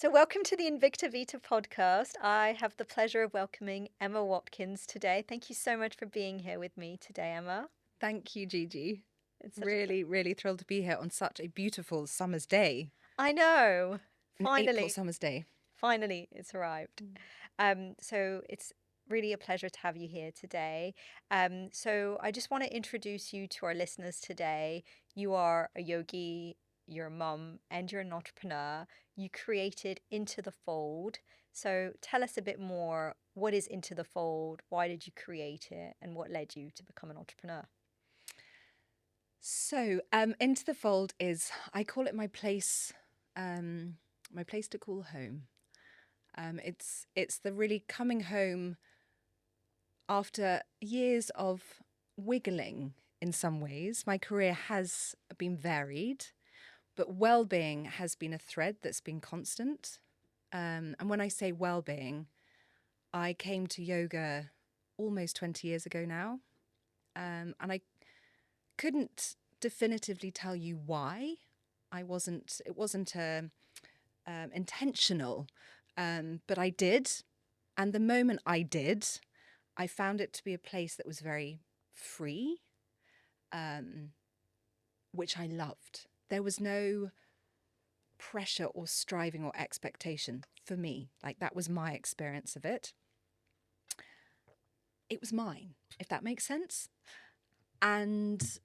So, welcome to the Invicta Vita podcast. I have the pleasure of welcoming Emma Watkins today. Thank you so much for being here with me today, Emma. Thank you, Gigi. It's such a Really, really thrilled to be here on such a beautiful summer's day, I know. an April Finally, summer's day. finally, it's arrived. So it's really a pleasure to have you here today. So I just want to introduce you to our listeners today. You are a yogi, you're a mum, and you're an entrepreneur. You created Into the Fold. So tell us a bit more. What is Into the Fold? Why did you create it? And what led you to become an entrepreneur? So, Into the Fold is, I call it my place to call home. It's the really coming home after years of wiggling in some ways. My career has been varied, but well-being has been a thread that's been constant. And when I say well-being, I came to yoga almost 20 years ago now. And I couldn't definitively tell you why. It wasn't intentional, but I did. And the moment I did, I found it to be a place that was very free, which I loved. There was no pressure or striving or expectation for me. Like, that was my experience of it. It was mine, if that makes sense. And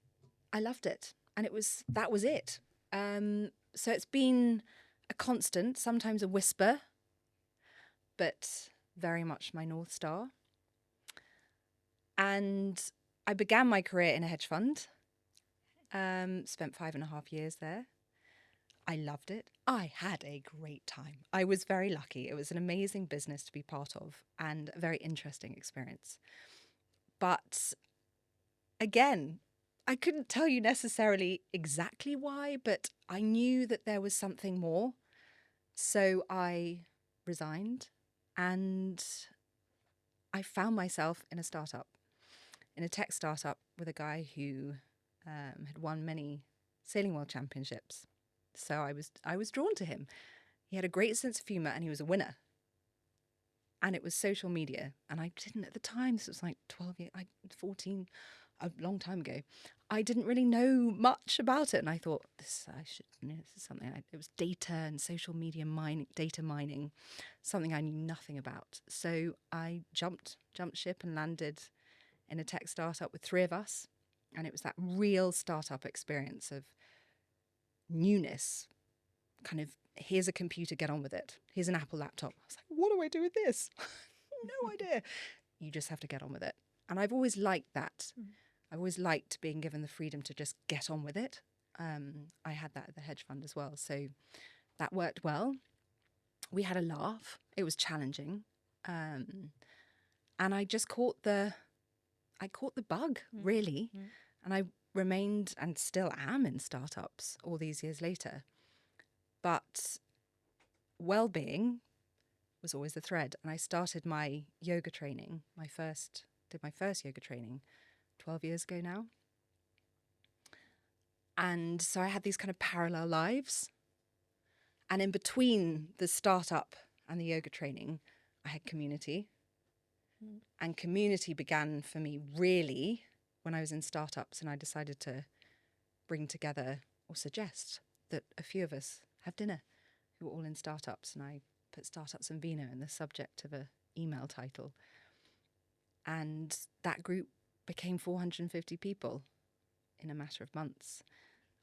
I loved it. And that was it. So it's been a constant, sometimes a whisper, but very much my North Star. And I began my career in a hedge fund, spent 5.5 years there. I loved it. I had a great time. I was very lucky. It was an amazing business to be part of and a very interesting experience. But again, I couldn't tell you necessarily exactly why, but I knew that there was something more. So I resigned and I found myself in a startup, in a tech startup with a guy who had won many sailing world championships. So I was drawn to him. He had a great sense of humor and he was a winner. And it was social media. And I didn't at the time, this was like 12 years, 14, a long time ago. I didn't really know much about it. And I thought, this is something, it was data and social media mining, data mining, something I knew nothing about. So I jumped ship and landed in a tech startup with 3 of us. And it was that real startup experience of newness, kind of, here's a computer, get on with it. Here's an Apple laptop. I was like, what do I do with this? No idea. You just have to get on with it. And I've always liked that. I've always liked being given the freedom to just get on with it. I had that at the hedge fund as well. So that worked well. We had a laugh. It was challenging. And I just caught the bug, really. And I remained and still am in startups all these years later. But well-being was always the thread. And I started my yoga training, did my first yoga training 12 years ago now. And so I had these kind of parallel lives. And in between the startup and the yoga training, I had community. And community began for me really when I was in startups and I decided to bring together or suggest that a few of us have dinner who were all in startups. And I put Startups and Vino in the subject of a email title. And that group became 450 people in a matter of months.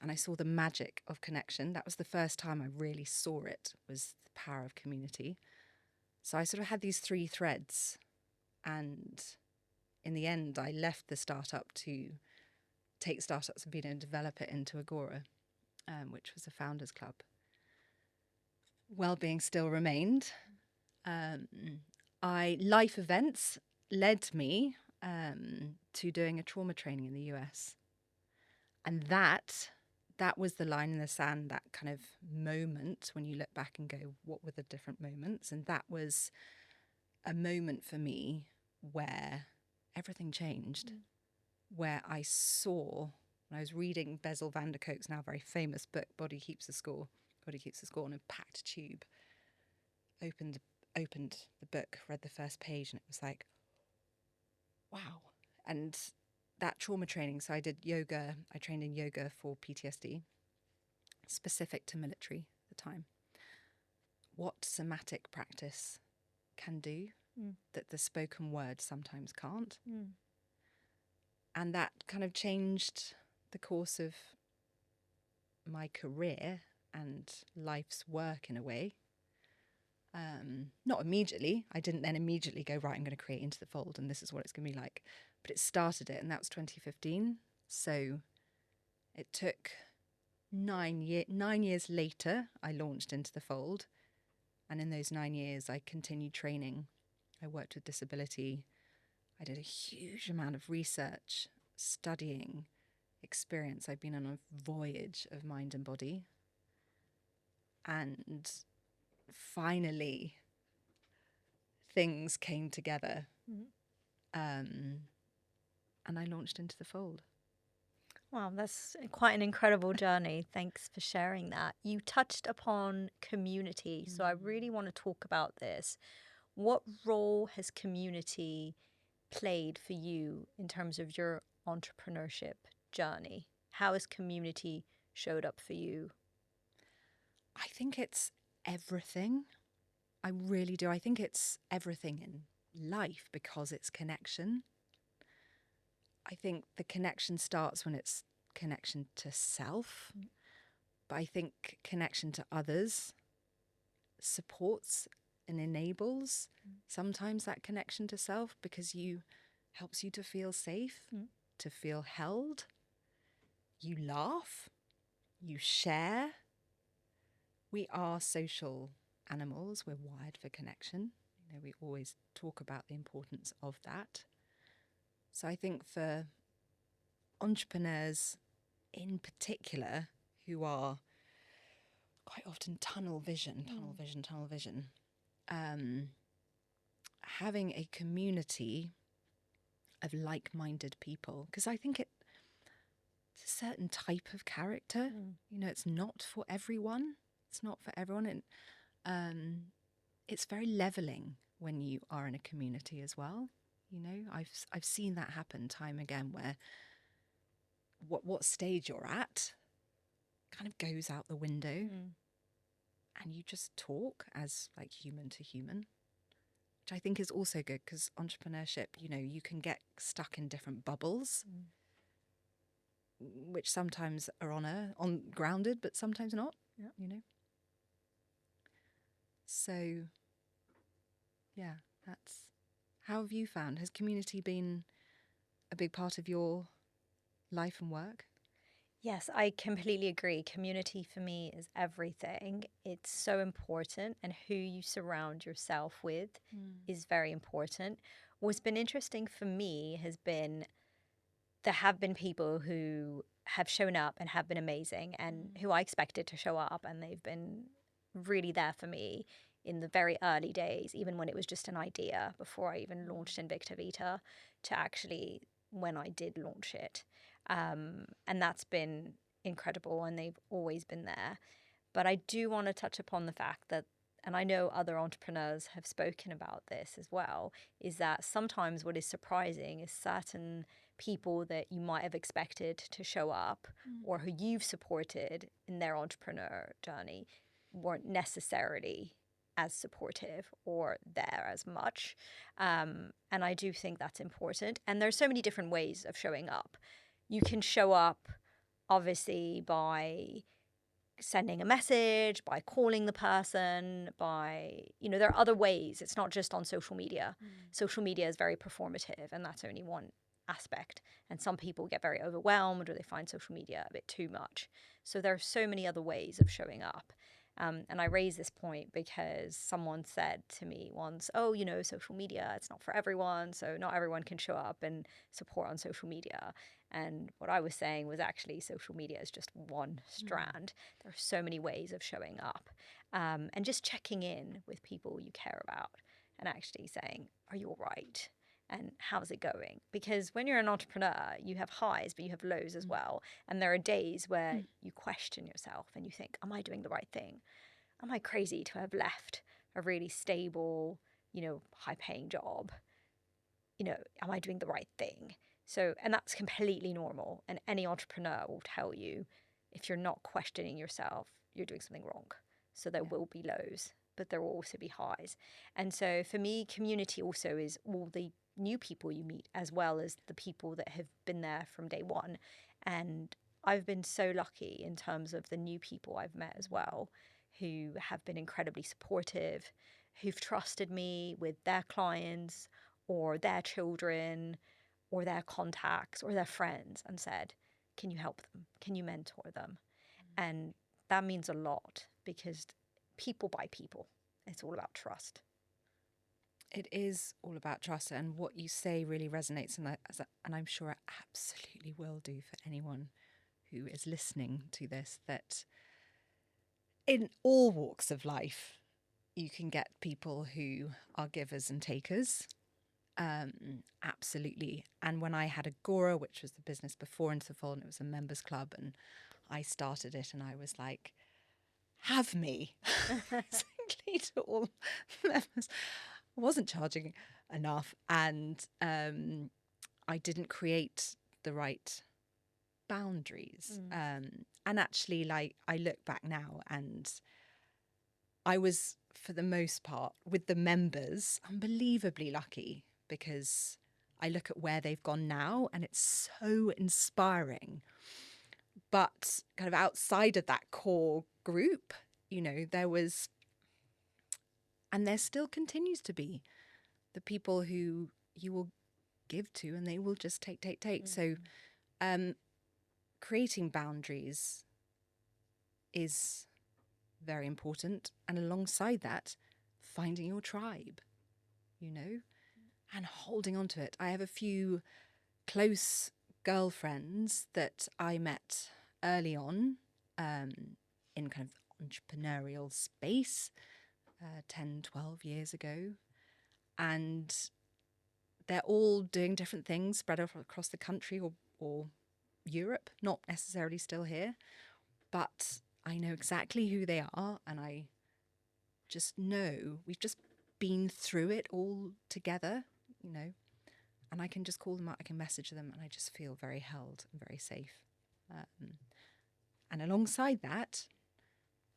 And I saw the magic of connection. That was the first time I really saw it, was the power of community. So I sort of had these 3 threads. And in the end, I left the startup to take Startups and Vino and develop it into Agora, which was a founders club. Wellbeing still remained. Life events led me to doing a trauma training in the US. And that was the line in the sand, that kind of moment when you look back and go, what were the different moments? And that was a moment for me where everything changed, where I saw, when I was reading Bessel van der Kolk's now very famous book, Body Keeps the Score on a packed tube. opened opened the book, read the first page, and it was like, wow. And that trauma training, so I did yoga, I trained in yoga for PTSD, specific to military at the time. What somatic practice can do that the spoken word sometimes can't. And that kind of changed the course of my career and life's work in a way. Not immediately. I didn't then immediately go, right, I'm going to create Into the Fold and this is what it's going to be like. But it started it, and that was 2015. So it took 9 years later, I launched Into the Fold. And in those 9 years, I continued training. I worked with disability. I did a huge amount of research, studying, experience. I've been on a voyage of mind and body. And finally, things came together. And I launched Into the Fold. Wow, that's quite an incredible journey. Thanks for sharing that. You touched upon community, so I really want to talk about this. What role has community played for you in terms of your entrepreneurship journey? How has community showed up for you? I think it's everything. I really do. I think it's everything in life because it's connection. I think the connection starts when it's connection to self, but I think connection to others supports and enables sometimes that connection to self because helps you to feel safe, to feel held. You laugh, you share. We are social animals. We're wired for connection. You know, we always talk about the importance of that. So I think for entrepreneurs in particular, who are quite often tunnel vision, having a community of like-minded people, because I think it's a certain type of character. You know, it's not for everyone. It's not for everyone. And it's very leveling when you are in a community as well. You know, I've seen that happen time again, where what stage you're at kind of goes out the window, and you just talk as like human to human, which I think is also good because entrepreneurship, you know, you can get stuck in different bubbles, which sometimes are on grounded, but sometimes not. You know. So, yeah, that's. How have you found? Has community been a big part of your life and work? Yes, I completely agree. Community for me is everything. It's so important, and who you surround yourself with is very important. What's been interesting for me has been there have been people who have shown up and have been amazing and who I expected to show up, and they've been really there for me in the very early days, even when it was just an idea before I even launched Invicta Vita, to actually when I did launch it. And that's been incredible, and they've always been there. But I do want to touch upon the fact that, and I know other entrepreneurs have spoken about this as well, is that sometimes what is surprising is certain people that you might have expected to show up or who you've supported in their entrepreneur journey weren't necessarily as supportive or there as much. And I do think that's important. And there's so many different ways of showing up. You can show up, obviously, by sending a message, by calling the person, by, you know, there are other ways. It's not just on social media. Social media is very performative, and that's only one aspect. And some people get very overwhelmed or they find social media a bit too much. So there are so many other ways of showing up. And I raise this point because someone said to me once, oh, you know, social media, it's not for everyone. So not everyone can show up and support on social media. And what I was saying was actually social media is just one strand. There are so many ways of showing up. And just checking in with people you care about and actually saying, are you all right? And how's it going? Because when you're an entrepreneur, you have highs, but you have lows as well. And there are days where you question yourself and you think, am I doing the right thing? Am I crazy to have left a really stable, high paying job, am I doing the right thing? So, and that's completely normal. And any entrepreneur will tell you if you're not questioning yourself, you're doing something wrong. So there will be lows, but there will also be highs. And so for me, community also is all the new people you meet, as well as the people that have been there from day one. And I've been so lucky in terms of the new people I've met as well, who have been incredibly supportive, who've trusted me with their clients or their children or their contacts or their friends and said, can you help them? Can you mentor them? And that means a lot because people buy people. It's all about trust. It is all about trust, and what you say really resonates, and I'm sure it absolutely will do for anyone who is listening to this, that in all walks of life, you can get people who are givers and takers. Absolutely. And when I had Agora, which was the business before Interfold, and it was a members club, and I started it, and I was like, have me, basically, to all members. I wasn't charging enough, and I didn't create the right boundaries. And actually, like, I look back now, and I was, for the most part, with the members, unbelievably lucky, because I look at where they've gone now and it's so inspiring. But kind of outside of that core group, there was, and there still continues to be, the people who you will give to and they will just take. So creating boundaries is very important. And alongside that, finding your tribe, and holding on to it. I have a few close girlfriends that I met early on in kind of entrepreneurial space 10, 12 years ago. And they're all doing different things spread across the country or Europe, not necessarily still here. But I know exactly who they are, and I just know we've just been through it all together, and I can just call them up, I can message them, and I just feel very held and very safe. And alongside that,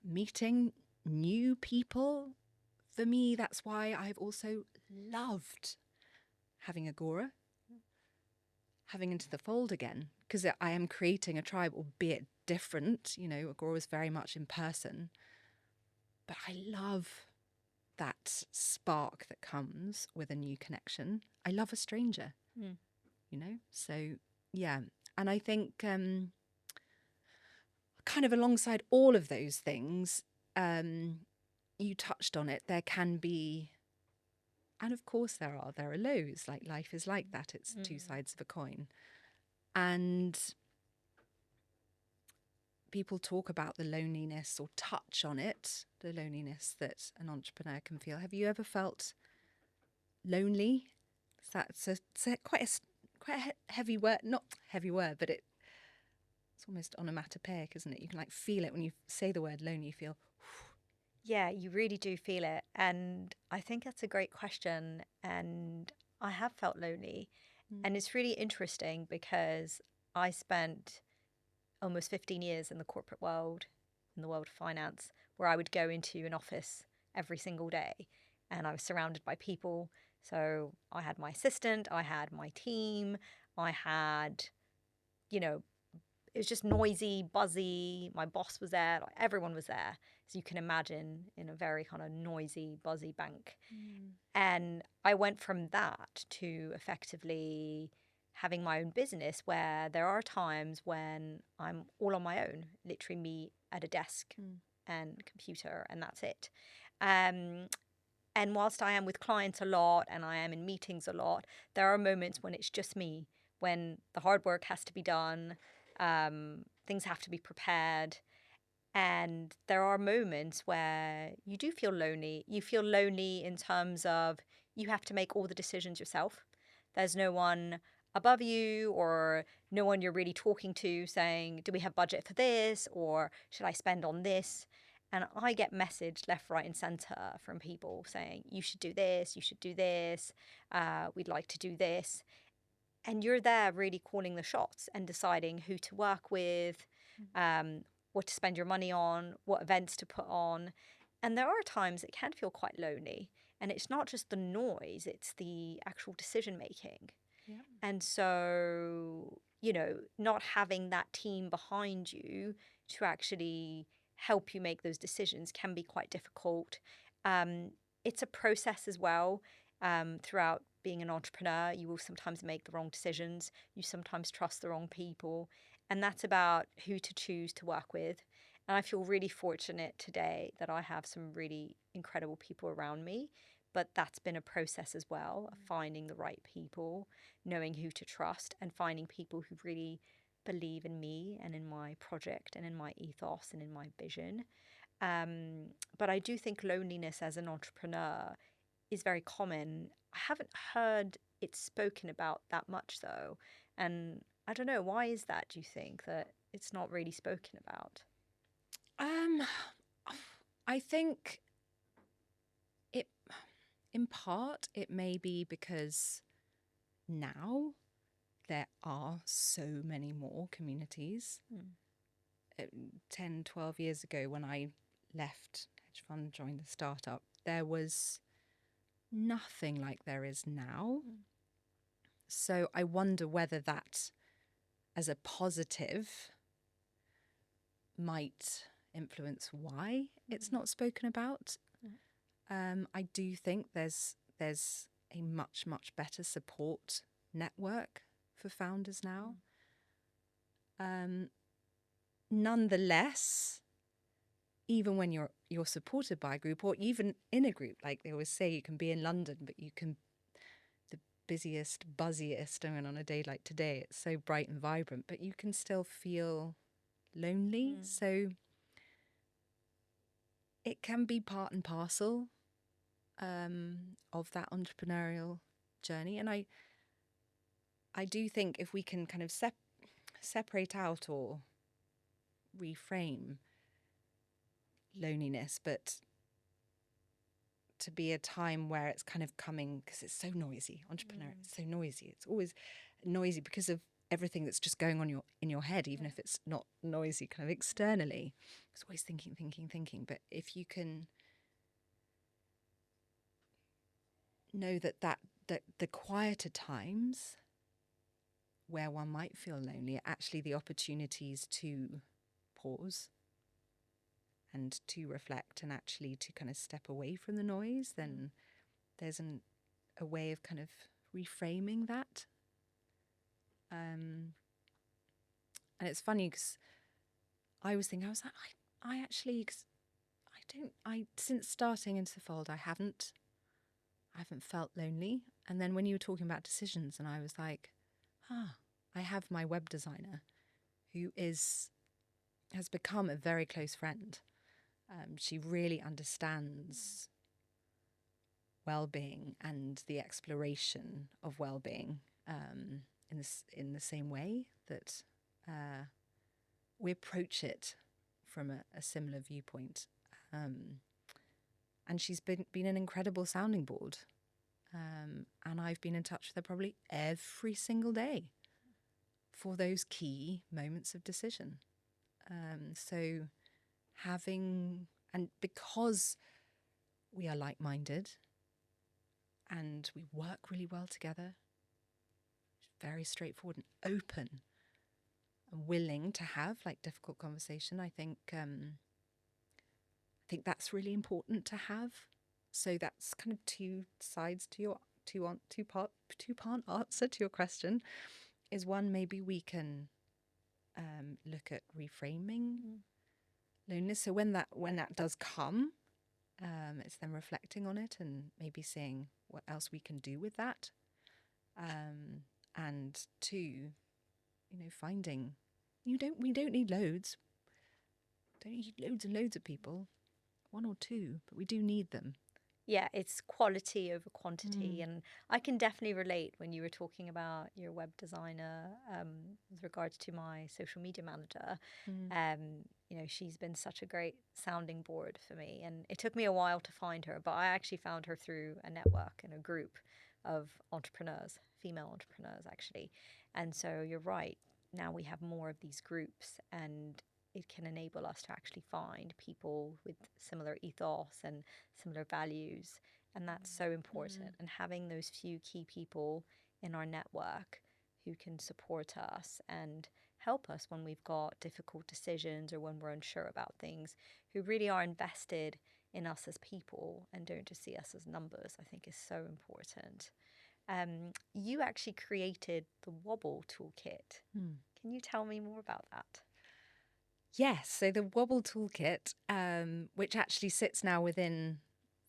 meeting new people, for me, that's why I've also loved having Agora, having Into the Fold again, because I am creating a tribe, albeit different. Agora is very much in person, but I love that spark that comes with a new connection. I love a stranger, so yeah. And I think kind of alongside all of those things, you touched on it, there can be, and of course there are lows, like life is like that. It's two sides of a coin. And people talk about the loneliness, or touch on it, the loneliness that an entrepreneur can feel. Have you ever felt lonely? That's quite a heavy word, not heavy word, but it's almost onomatopoeic, isn't it? You can like feel it when you say the word lonely. You feel, yeah, you really do feel it. And I think that's a great question. And I have felt lonely. And it's really interesting because I spent almost 15 years in the corporate world, in the world of finance, where I would go into an office every single day and I was surrounded by people. So I had my assistant, I had my team, I had, it was just noisy, buzzy. My boss was there, like everyone was there. So you can imagine, in a very kind of noisy, buzzy bank. And I went from that to effectively having my own business, where there are times when I'm all on my own, literally me at a desk and computer, and that's it. And whilst I am with clients a lot and I am in meetings a lot, there are moments when it's just me, when the hard work has to be done, things have to be prepared. And there are moments where you do feel lonely. You feel lonely in terms of you have to make all the decisions yourself. There's no one above you or no one you're really talking to saying, do we have budget for this, or should I spend on this? And I get messaged left, right, and center from people saying, you should do this, you should do this, we'd like to do this. And you're there really calling the shots and deciding who to work with, what to spend your money on, what events to put on. And there are times it can feel quite lonely. And it's not just the noise, it's the actual decision making. Yeah. And so, not having that team behind you to actually help you make those decisions can be quite difficult. It's a process as well. Throughout being an entrepreneur, you will sometimes make the wrong decisions. You sometimes trust the wrong people. And that's about who to choose to work with. And I feel really fortunate today that I have some really incredible people around me. But that's been a process as well of finding the right people, knowing who to trust, and finding people who really believe in me and in my project and in my ethos and in my vision. But I do think loneliness as an entrepreneur is very common. I haven't heard it spoken about that much though. And I don't know, why is that, do you think, that it's not really spoken about? Um, I think it, in part, it may be because now there are so many more communities. 10, 12 years ago, when I left hedge fund, joined the startup, there was nothing like there is now. So I wonder whether that, as a positive, might influence why it's not spoken about. I do think there's a much better support network for founders now. Nonetheless, even when you're supported by a group, or even in a group, like they always say, you can be in London, but you can the busiest, buzziest. I mean, on a day like today, it's so bright and vibrant, but you can still feel lonely. So it can be part and parcel of that entrepreneurial journey. And I do think if we can kind of separate out or reframe loneliness, but to be a time where it's kind of coming, because it's so noisy. Entrepreneur, it's so noisy. It's always noisy because of everything that's just going on in your head, even if it's not noisy kind of externally. It's always thinking. But if you can know that the quieter times where one might feel lonely are actually the opportunities to pause and to reflect and actually to kind of step away from the noise, then there's a way of kind of reframing that. And it's funny because I was thinking, I was like, I actually, cause since starting Into the Fold, I haven't felt lonely. And then when you were talking about decisions, and I was like, I have my web designer who has become a very close friend. She really understands well-being and the exploration of well-being in the same way that we approach it from a similar viewpoint. And she's been an incredible sounding board. And I've been in touch with her probably every single day for those key moments of decision. So because we are like-minded and we work really well together, very straightforward and open and willing to have like difficult conversation, I think that's really important to have. So that's kind of two sides to your two-part answer to your question. Is one, maybe we can look at reframing loneliness. So when that does come, it's then reflecting on it and maybe seeing what else we can do with that. And two, finding we don't need loads. Don't need loads and loads of people, one or two, but we do need them. Yeah, it's quality over quantity. And I can definitely relate when you were talking about your web designer, with regards to my social media manager. She's been such a great sounding board for me. And it took me a while to find her, but I actually found her through a network and a group of entrepreneurs, female entrepreneurs, actually. And so you're right. Now we have more of these groups, and it can enable us to actually find people with similar ethos and similar values. And that's so important. And having those few key people in our network who can support us and help us when we've got difficult decisions or when we're unsure about things, who really are invested in us as people and don't just see us as numbers, I think is so important. You actually created the Wobble Toolkit. Can you tell me more about that? Yes, so the Wobble Toolkit, which actually sits now within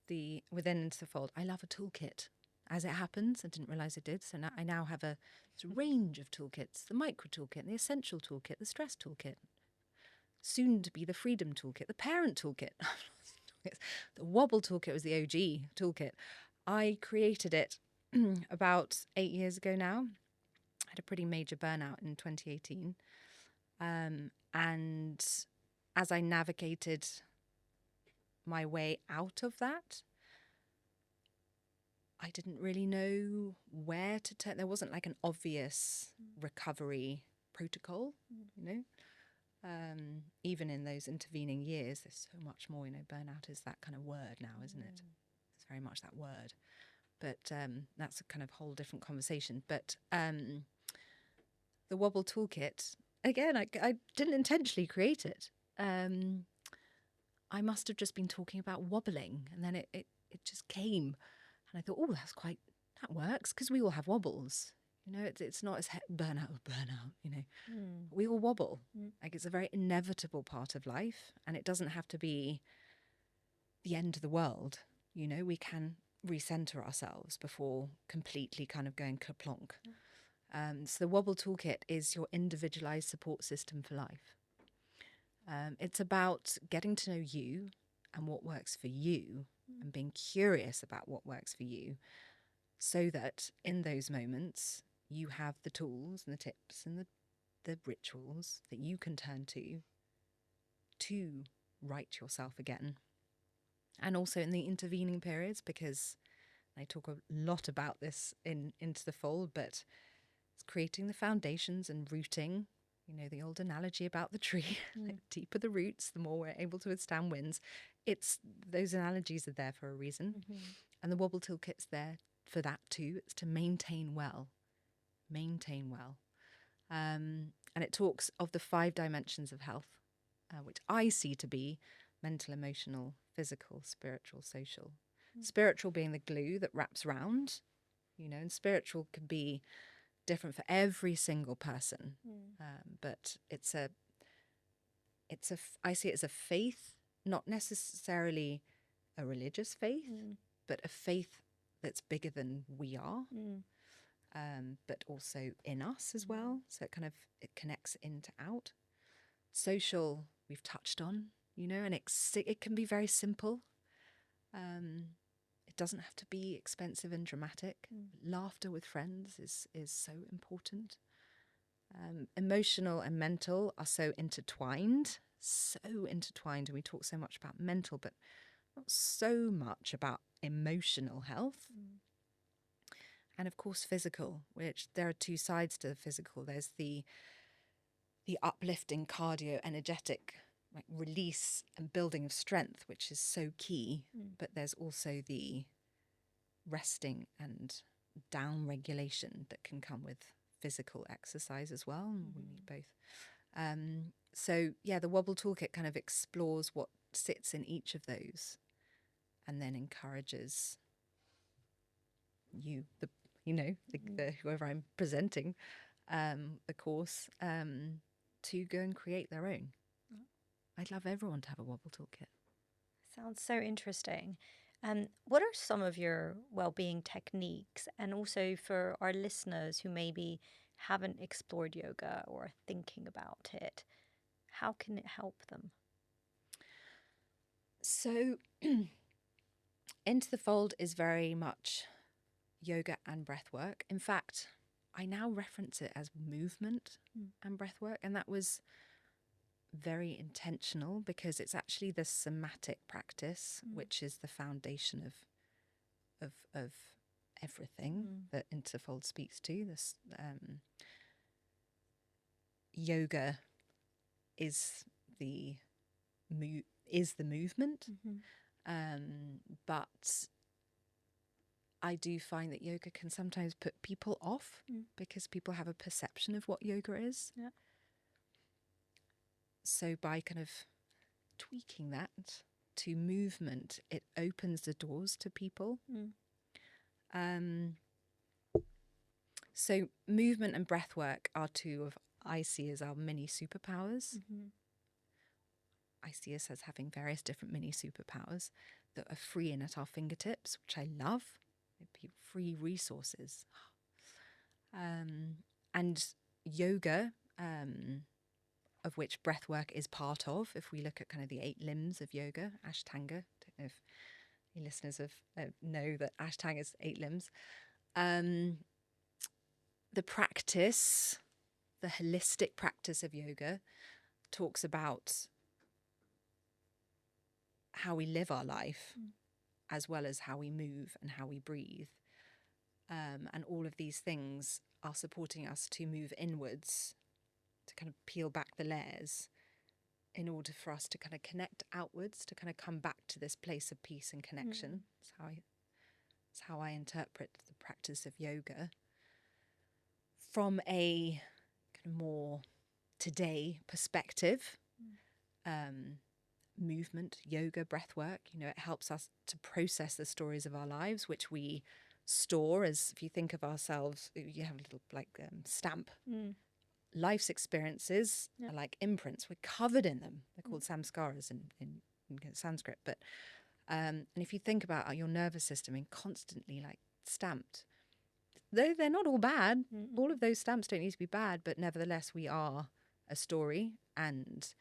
Into the Fold. I love a toolkit. As it happens, I didn't realise I did. So now I now have a range of toolkits: the micro toolkit, the essential toolkit, the stress toolkit, soon to be the freedom toolkit, the parent toolkit. The Wobble Toolkit was the OG toolkit. I created it about 8 years ago now. I had a pretty major burnout in 2018. And as I navigated my way out of that, I didn't really know where to turn. There wasn't like an obvious recovery protocol, you know. Even in those intervening years, there's so much more. Burnout is that kind of word now, isn't it? It's very much that word. But that's a kind of whole different conversation. But the Wobble Toolkit, again, I didn't intentionally create it. I must have just been talking about wobbling, and then it just came. And I thought, that works, because we all have wobbles. It's not as burnout. We all wobble. Like, it's a very inevitable part of life, and it doesn't have to be the end of the world. We can recenter ourselves before completely kind of going kerplonk. So the Wobble Toolkit is your individualized support system for life. It's about getting to know you and what works for you, and being curious about what works for you, so that in those moments you have the tools and the tips and the rituals that you can turn to right yourself again. And also in the intervening periods, because I talk a lot about this in Into the Fold, but it's creating the foundations and rooting. The old analogy about the tree, like, the deeper the roots, the more we're able to withstand winds. Those analogies are there for a reason. And the Wobble Toolkit's there for that too. It's to maintain well. And it talks of the 5 dimensions of health, which I see to be mental, emotional, physical, spiritual, social. Spiritual being the glue that wraps round, and spiritual can be different for every single person. But I see it as a faith, not necessarily a religious faith, but a faith that's bigger than we are, but also in us as well. So it connects in to out. Social, we've touched on, and it can be very simple. It doesn't have to be expensive and dramatic. Laughter with friends is so important. Emotional and mental are so intertwined, and we talk so much about mental, but not so much about emotional health. And of course physical, which there are 2 sides to the physical. There's the uplifting cardio energetic, like, release and building of strength, which is so key. But there's also the resting and down regulation that can come with physical exercise as well. We need both. So the Wobble Toolkit kind of explores what sits in each of those, and then encourages you, whoever I'm presenting the course, to go and create their own. I'd love everyone to have a Wobble Toolkit. Sounds so interesting. What are some of your well-being techniques? And also for our listeners who maybe haven't explored yoga or are thinking about it, how can it help them? So Into the Fold is very much yoga and breathwork. In fact, I now reference it as movement and breathwork, and that was very intentional because it's actually the somatic practice, which is the foundation of everything that Into the Fold speaks to. This yoga is the movement, but I do find that yoga can sometimes put people off because people have a perception of what yoga is. Yeah. So by kind of tweaking that to movement, it opens the doors to people. So movement and breath work are two of I see as our mini superpowers. I see us as having various different mini superpowers that are free and at our fingertips, which I love. Free resources. And yoga, of which breath work is part of, if we look at kind of the 8 limbs of yoga, Ashtanga, I don't know if your listeners know that Ashtanga is 8 limbs. The practice, the holistic practice of yoga, talks about how we live our life, as well as how we move and how we breathe. And all of these things are supporting us to move inwards, to kind of peel back the layers in order for us to kind of connect outwards, to kind of come back to this place of peace and connection. That's how I interpret the practice of yoga. From a kind of more today perspective, movement, yoga, breath work, it helps us to process the stories of our lives, which we store as, if you think of ourselves, you have a little stamp. Life's experiences are like imprints. We're covered in them. They're called samskaras in Sanskrit. But and if you think about your nervous system being constantly stamped, though they're not all bad, all of those stamps don't need to be bad, but nevertheless we are a story, and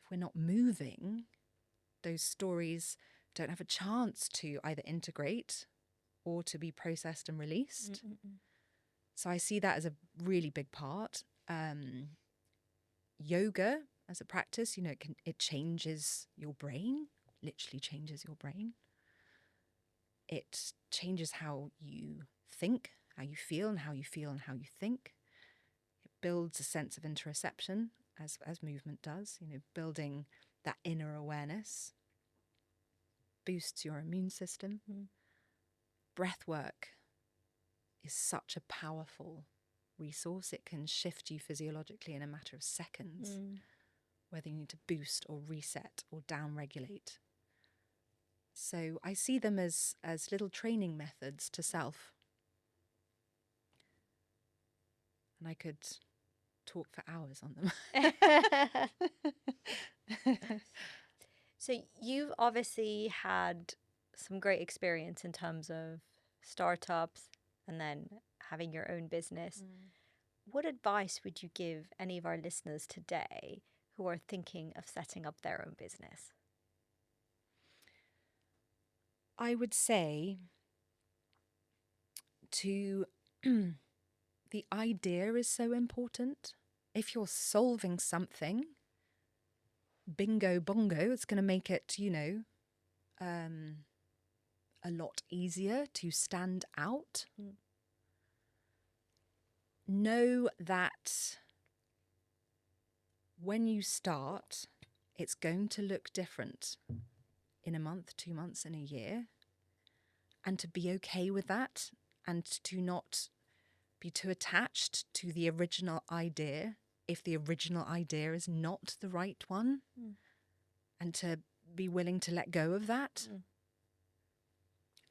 if we're not moving, those stories don't have a chance to either integrate or to be processed and released. So I see that as a really big part. Yoga as a practice, it changes your brain, literally changes your brain. It changes how you think, how you feel, and how you feel and how you think. It builds a sense of interoception, as movement does, building that inner awareness, boosts your immune system. Breath work is such a powerful resource. It can shift you physiologically in a matter of seconds, whether you need to boost or reset or down-regulate. So I see them as little training methods to self. And I could talk for hours on them. So you've obviously had some great experience in terms of startups and then having your own business. What advice would you give any of our listeners today who are thinking of setting up their own business? I would say the idea is so important. If you're solving something, bingo bongo, it's going to make it, a lot easier to stand out. Know that when you start, it's going to look different in a month, 2 months, in a year. And to be okay with that, and to not be too attached to the original idea if the original idea is not the right one, and to be willing to let go of that.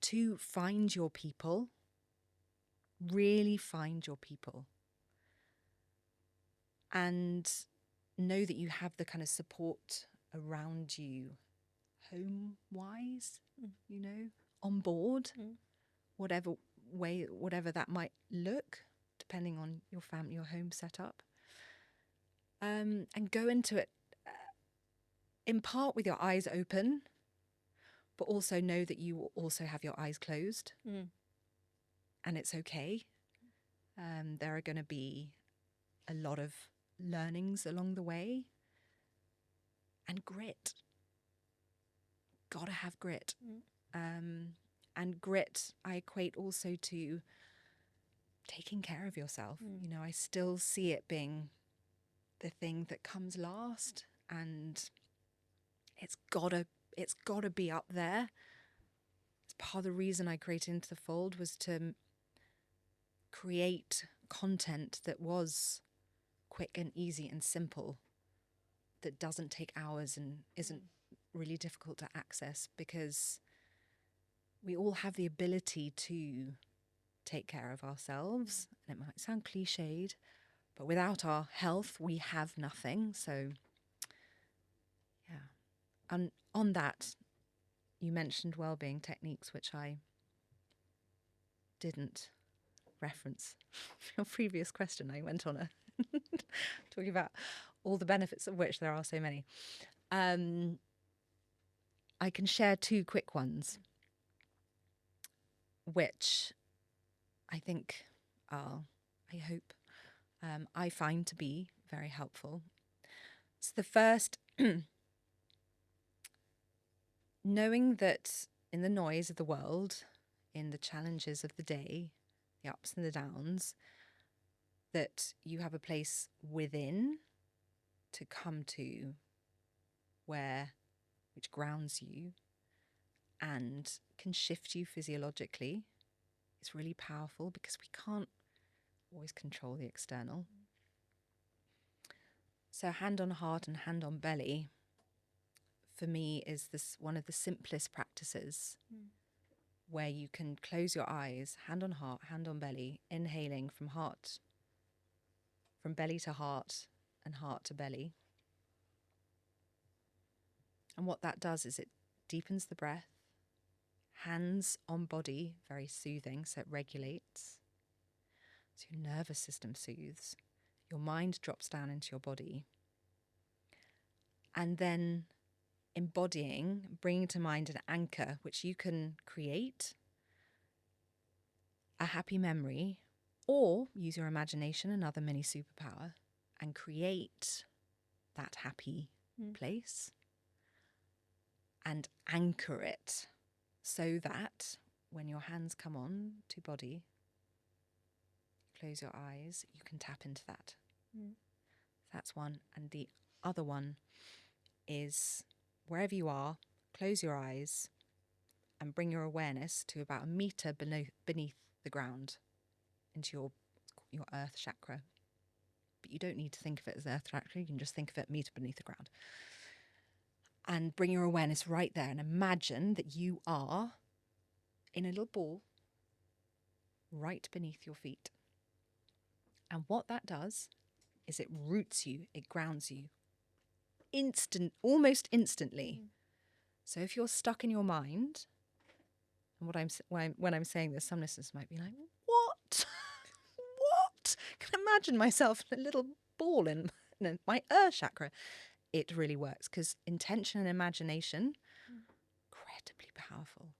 To find your people, really find your people, and know that you have the kind of support around you, home-wise, on board, whatever that might look, depending on your family, your home setup, and go into it in part with your eyes open, but also know that you also have your eyes closed, and it's okay. There are going to be a lot of learnings along the way, and grit. Gotta have grit. And grit I equate also to taking care of yourself. You know, I still see it being the thing that comes last, and it's gotta be up there. It's part of the reason I created Into the Fold, was to create content that was quick and easy and simple, that doesn't take hours and isn't really difficult to access, because we all have the ability to take care of ourselves. And it might sound cliched, but without our health, we have nothing. So, yeah. And on that, you mentioned wellbeing techniques, which I didn't reference. Your previous question, I went on a talking about all the benefits, of which there are so many. I can share two quick ones, which I think are, I hope, I find to be very helpful. So the first, knowing that in the noise of the world, in the challenges of the day, the ups and the downs, that you have a place within to come to which grounds you and can shift you physiologically. It's really powerful, because we can't always control the external. So hand on heart and hand on belly, for me, is this one of the simplest practices, where you can close your eyes, hand on heart, hand on belly, inhaling from belly to heart and heart to belly. And what that does is it deepens the breath, hands on body, very soothing, so it regulates. So your nervous system soothes, your mind drops down into your body. And then embodying, bringing to mind an anchor, which you can create, a happy memory, or use your imagination, another mini superpower, and create that happy place and anchor it, so that when your hands come on to body, close your eyes, you can tap into that. That's one. And the other one is, wherever you are, close your eyes and bring your awareness to about 1 meter beneath the ground, into your earth chakra. But you don't need to think of it as earth chakra, you can just think of it 1 meter beneath the ground. And bring your awareness right there, and imagine that you are in a little ball right beneath your feet. And what that does is it roots you, it grounds you almost instantly. So if you're stuck in your mind, and when I'm saying this, some listeners might be like, what? What? Can imagine myself in a little ball in my earth chakra. It really works, because intention and imagination, incredibly powerful.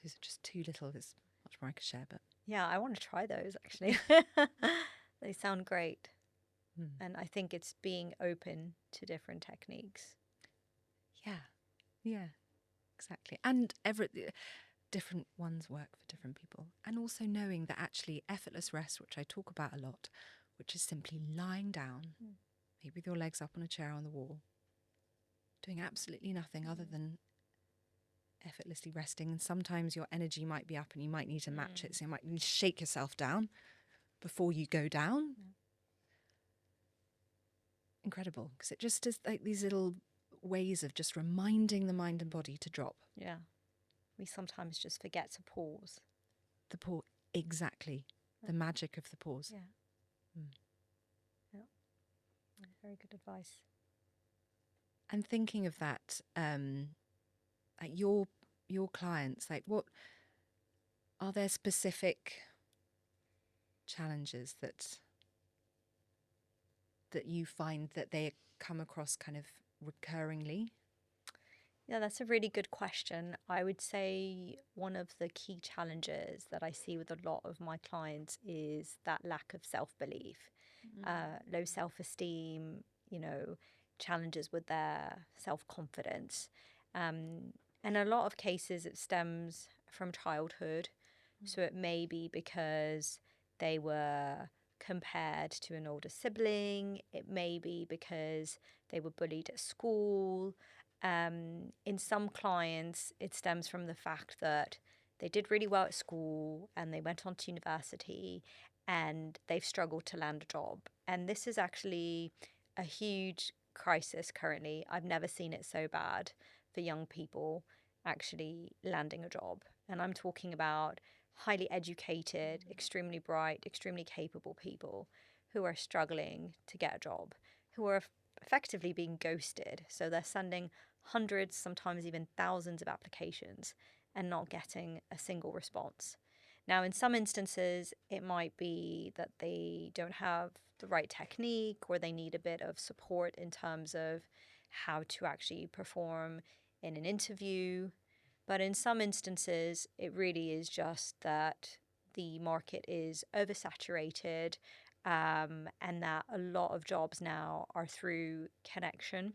Those are just two little, there's much more I could share, but Yeah, I want to try those, actually. They sound great. And I think it's being open to different techniques. Yeah, exactly. And different ones work for different people. And also knowing that actually effortless rest, which I talk about a lot, which is simply lying down, maybe with your legs up on a chair on the wall, doing absolutely nothing other than effortlessly resting. And sometimes your energy might be up and you might need to match it. So you might need to shake yourself down before you go down. Incredible, because it just is like these little ways of just reminding the mind and body to drop. Yeah. We sometimes just forget to pause. The pause, exactly. The magic of the pause. Yeah. Very good advice. And thinking of that, like your clients, like what are there specific challenges that you find that they come across kind of recurringly? Yeah, that's a really good question. I would say one of the key challenges that I see with a lot of my clients is that lack of self-belief, low self-esteem, you know, challenges with their self-confidence. Um, and in a lot of cases, it stems from childhood. So it may be because they were compared to an older sibling. It may be because they were bullied at school. In some clients, it stems from the fact that they did really well at school and they went on to university and they've struggled to land a job. And this is actually a huge crisis currently. I've never seen it so bad for young people actually landing a job. And I'm talking about highly educated, extremely bright, extremely capable people who are struggling to get a job, who are effectively being ghosted. So they're sending hundreds, sometimes even thousands of applications and not getting a single response. Now, in some instances, it might be that they don't have the right technique or they need a bit of support in terms of how to actually perform in an interview. But in some instances, it really is just that the market is oversaturated, and that a lot of jobs now are through connection.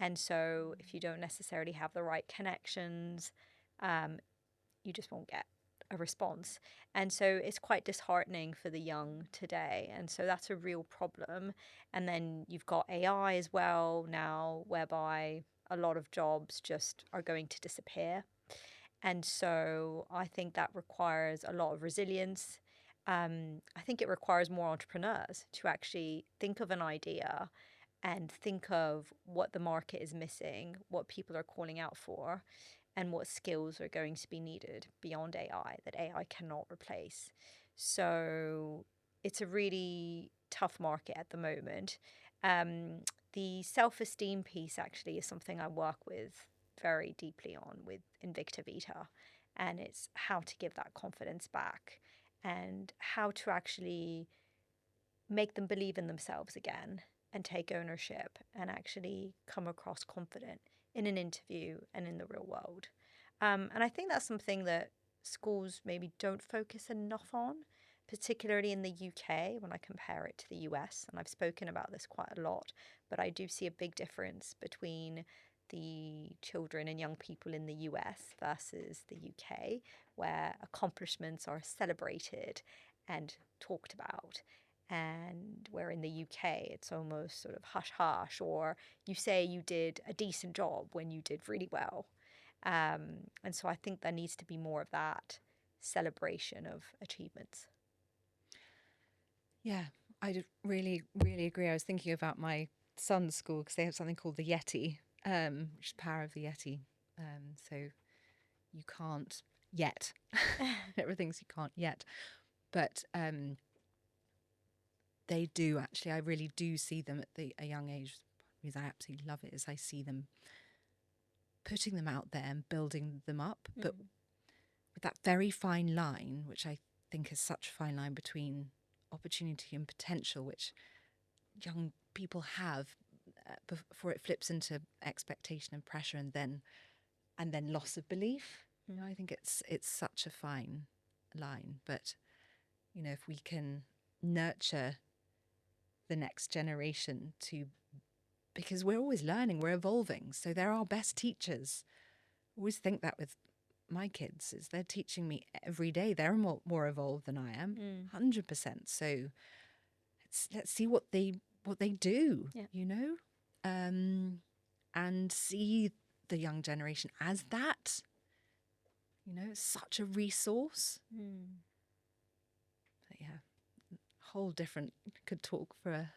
And so, if you don't necessarily have the right connections, um, you just won't get a response. And so, it's quite disheartening for the young today. And so, that's a real problem. And then you've got AI as well now, whereby a lot of jobs just are going to disappear. And so, I think that requires a lot of resilience. I think it requires more entrepreneurs to actually think of an idea and think of what the market is missing, what people are calling out for, and what skills are going to be needed beyond AI that AI cannot replace. So it's a really tough market at the moment. Um, the self-esteem piece actually is something I work with very deeply on with Invicta Vita, and it's how to give that confidence back and how to actually make them believe in themselves again and take ownership and actually come across confident in an interview and in the real world. And I think that's something that schools maybe don't focus enough on, particularly in the UK when I compare it to the US. And I've spoken about this quite a lot, but I do see a big difference between the children and young people in the US versus the UK, where accomplishments are celebrated and talked about. And where in the UK it's almost sort of hush hush, or you say you did a decent job when you did really well. And so I think there needs to be more of that celebration of achievements. Yeah, really, really agree. I was thinking about my son's school because they have something called the Yeti, which is power of the Yeti. So you can't yet. Everything's you can't yet. But they do actually, I really do see them at a young age. Because I absolutely love it, is I see them putting them out there and building them up, but with that very fine line, which I think is such a fine line between opportunity and potential, which young people have before it flips into expectation and pressure, and then loss of belief. You know, I think it's such a fine line. But you know, if we can nurture the next generation to, because we're always learning, we're evolving, so they're our best teachers. I always think that with my kids, is they're teaching me every day. They're more evolved than I am, 100%. So let's see what they do, you know, and see the young generation as that, you know, such a resource. But yeah, whole different, could talk for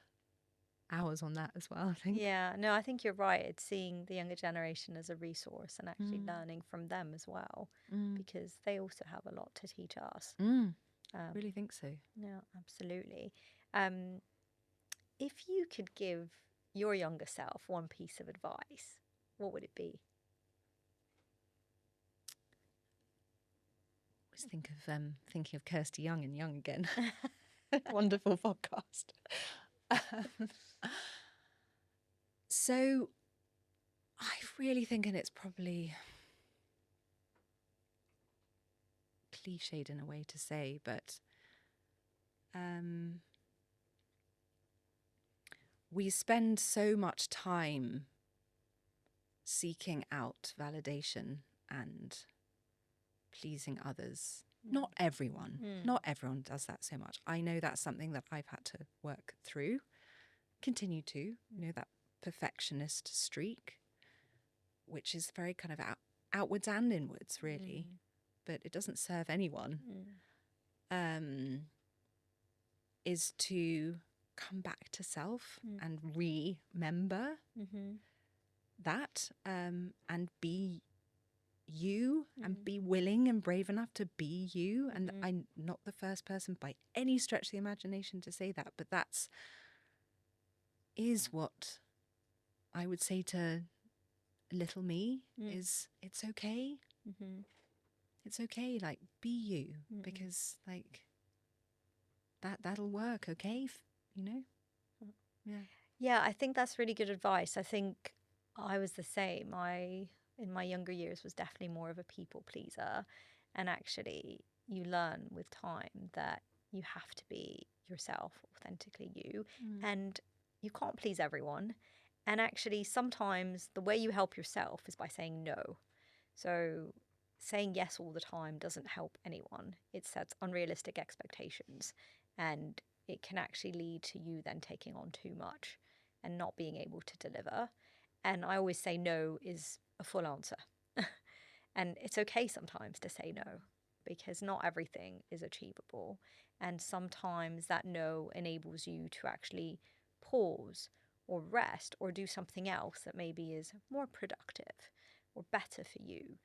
hours on that as well, I think. Yeah, no, I think you're right. It's seeing the younger generation as a resource and actually learning from them as well, because they also have a lot to teach us. Really think so. Yeah, absolutely. If you could give your younger self one piece of advice, what would it be? Always thinking of Kirsty Young and Young Again. Wonderful podcast. So really thinking it's probably cliched in a way to say, but we spend so much time seeking out validation and pleasing others. Not everyone. Not everyone does that so much. I know that's something that I've had to work through, continue to, that perfectionist streak, which is very kind of outwards and inwards, really, but it doesn't serve anyone, is to come back to self and remember that, and be you, and be willing and brave enough to be you. And I'm not the first person by any stretch of the imagination to say that, but is what I would say to little me is it's okay. It's okay, like, be you, because like that'll work, okay, Yeah, I think that's really good advice. I think I was the same. I, in my younger years, was definitely more of a people pleaser. And actually, you learn with time that you have to be yourself, authentically you. And you can't please everyone. And actually, sometimes the way you help yourself is by saying no. So saying yes all the time doesn't help anyone. It sets unrealistic expectations, and it can actually lead to you then taking on too much and not being able to deliver. And I always say no is a full answer. And it's okay sometimes to say no, because not everything is achievable. And sometimes that no enables you to actually pause or rest or do something else that maybe is more productive or better for you.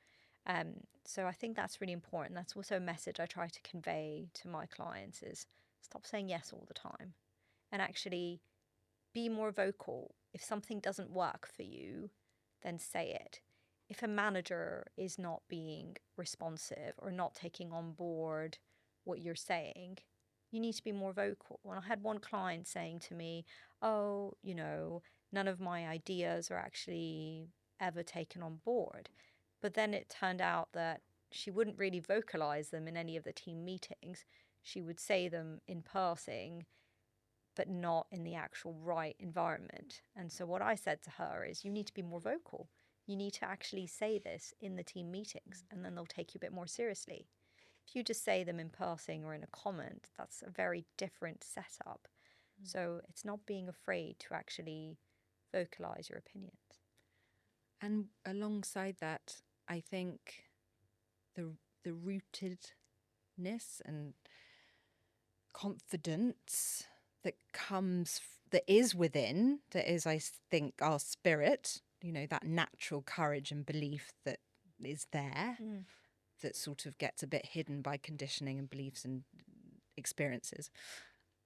So I think that's really important. That's also a message I try to convey to my clients is stop saying yes all the time and actually be more vocal. If something doesn't work for you, then say it. If a manager is not being responsive or not taking on board what you're saying, you need to be more vocal. And I had one client saying to me, oh, none of my ideas are actually ever taken on board. But then it turned out that she wouldn't really vocalize them in any of the team meetings. She would say them in passing, but not in the actual right environment. And so what I said to her is, you need to be more vocal. You need to actually say this in the team meetings, and then they'll take you a bit more seriously. If you just say them in passing or in a comment, that's a very different setup. So it's not being afraid to actually vocalize your opinions. And alongside that, I think the rootedness and confidence that is within, that is, I think, our spirit, that natural courage and belief that is there, that sort of gets a bit hidden by conditioning and beliefs and experiences.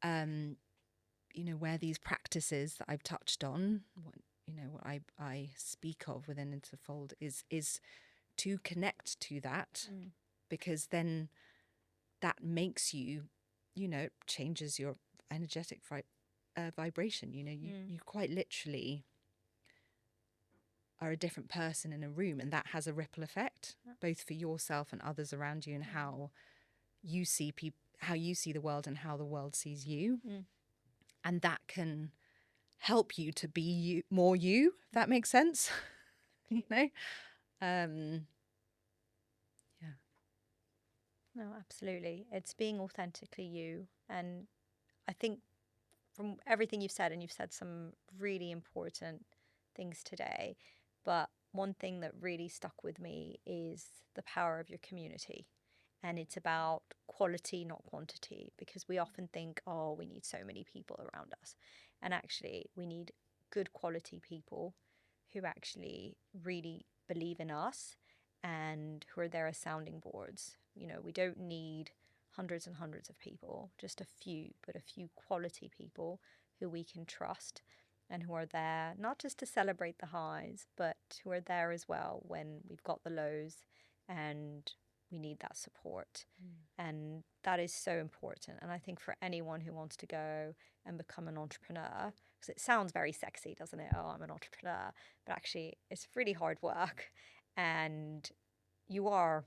Where these practices that I've touched on, what I speak of within Interfold is to connect to that, because then that makes you, changes your energetic vibration. You quite literally are a different person in a room, and that has a ripple effect, both for yourself and others around you, and how you see how you see the world and how the world sees you. And that can help you to be you, more you, if that makes sense. No, absolutely. It's being authentically you. And I think from everything you've said, and you've said some really important things today, but one thing that really stuck with me is the power of your community. And it's about quality, not quantity, because we often think, oh, we need so many people around us. And actually, we need good quality people who actually really believe in us and who are there as sounding boards. We don't need hundreds and hundreds of people, just a few, but a few quality people who we can trust and who are there not just to celebrate the highs, but who are there as well when we've got the lows and we need that support. And that is so important. And I think for anyone who wants to go and become an entrepreneur, because it sounds very sexy, doesn't it? Oh, I'm an entrepreneur. But actually, it's really hard work. And you are,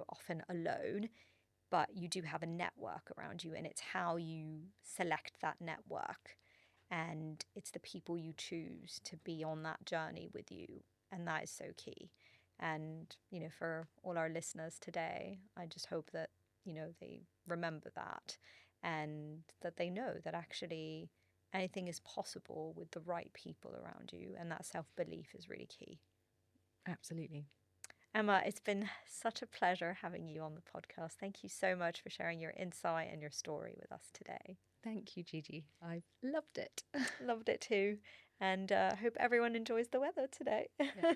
often alone, but you do have a network around you. And it's how you select that network. And it's the people you choose to be on that journey with you. And that is so key. And, for all our listeners today, I just hope that, they remember that and that they know that actually anything is possible with the right people around you. And that self belief is really key. Absolutely. Emma, it's been such a pleasure having you on the podcast. Thank you so much for sharing your insight and your story with us today. Thank you, Gigi. I've loved it. Loved it too. And hope everyone enjoys the weather today. Yeah.